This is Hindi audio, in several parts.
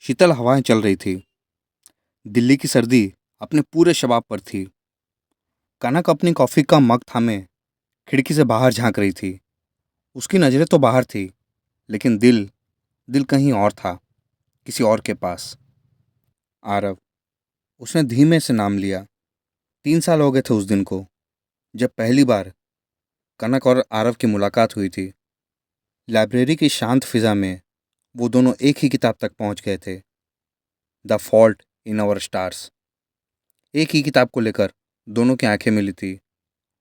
शीतल हवाएं चल रही थी। दिल्ली की सर्दी अपने पूरे शबाब पर थी। कनक अपनी कॉफी का मग थामे खिड़की से बाहर झांक रही थी। उसकी नजरें तो बाहर थी, लेकिन दिल दिल कहीं और था, किसी और के पास। आरव, उसने धीमे से नाम लिया। 3 साल हो गए थे उस दिन को, जब पहली बार कनक और आरव की मुलाकात हुई थी। लाइब्रेरी की शांत फिजा में वो दोनों एक ही किताब तक पहुंच गए थे, the fault in our stars. एक ही किताब को लेकर दोनों की आंखें मिली थी,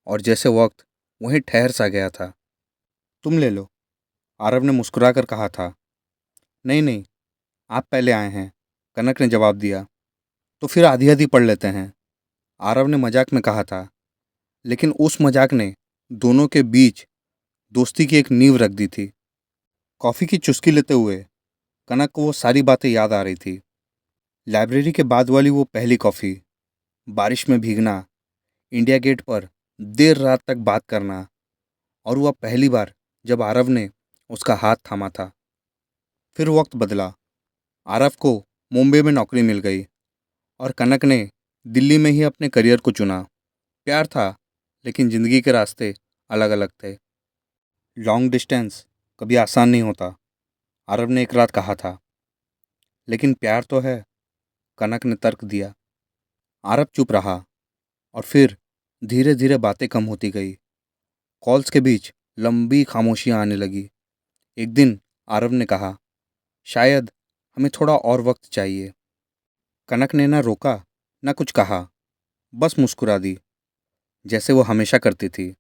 और जैसे वक्त वहीं ठहर सा गया था। तुम ले लो, आरव ने मुस्कुराकर कहा था। नहीं नहीं, आप पहले आए हैं, कनक ने जवाब दिया। तो फिर आधी आधी पढ़ लेते हैं, आरव ने मजाक में कहा था। लेकिन उस मजाक ने दोनों के बीच दोस्ती की एक नींव रख दी थी। कॉफ़ी की चुस्की लेते हुए कनक को वो सारी बातें याद आ रही थी। लाइब्रेरी के बाद वाली वो पहली कॉफ़ी, बारिश में भीगना, इंडिया गेट पर देर रात तक बात करना, और वह पहली बार जब आरव ने उसका हाथ थामा था। फिर वक्त बदला। आरव को मुंबई में नौकरी मिल गई, और कनक ने दिल्ली में ही अपने करियर को चुना। प्यार था, लेकिन ज़िंदगी के रास्ते अलग अलग थे। लॉन्ग डिस्टेंस कभी आसान नहीं होता, आरव ने एक रात कहा था। लेकिन प्यार तो है, कनक ने तर्क दिया। आरव चुप रहा, और फिर धीरे धीरे बातें कम होती गई। कॉल्स के बीच लंबी खामोशियां आने लगी। एक दिन आरव ने कहा, शायद हमें थोड़ा और वक्त चाहिए। कनक ने ना रोका, ना कुछ कहा, बस मुस्कुरा दी, जैसे वो हमेशा करती थी।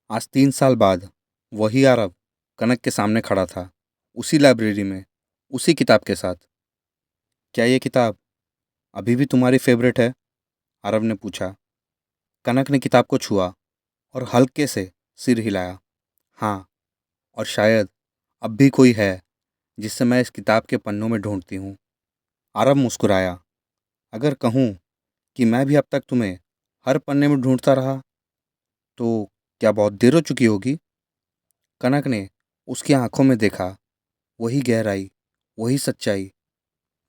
आज 3 साल बाद वही आरव कनक के सामने खड़ा था, उसी लाइब्रेरी में, उसी किताब के साथ। क्या ये किताब अभी भी तुम्हारी फेवरेट है? आरव ने पूछा। कनक ने किताब को छुआ और हल्के से सिर हिलाया। हाँ, और शायद अब भी कोई है जिससे मैं इस किताब के पन्नों में ढूंढती हूँ। आरव मुस्कुराया। अगर कहूँ कि मैं भी अब तक तुम्हें हर पन्ने में ढूंढता रहा, तो क्या बहुत देर हो चुकी होगी? कनक ने उसकी आंखों में देखा, वही गहराई, वही सच्चाई।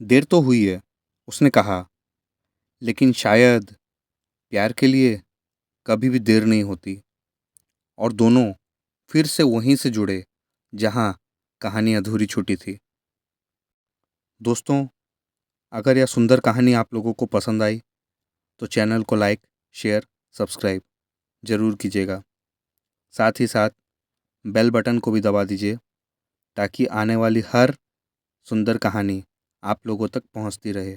देर तो हुई है, उसने कहा, लेकिन शायद प्यार के लिए कभी भी देर नहीं होती। और दोनों फिर से वहीं से जुड़े जहां कहानी अधूरी छूटी थी। दोस्तों, अगर यह सुंदर कहानी आप लोगों को पसंद आई तो चैनल को लाइक, शेयर, सब्सक्राइब ज़रूर कीजिएगा। साथ ही साथ बेल बटन को भी दबा दीजिए, ताकि आने वाली हर सुंदर कहानी आप लोगों तक पहुंचती रहे।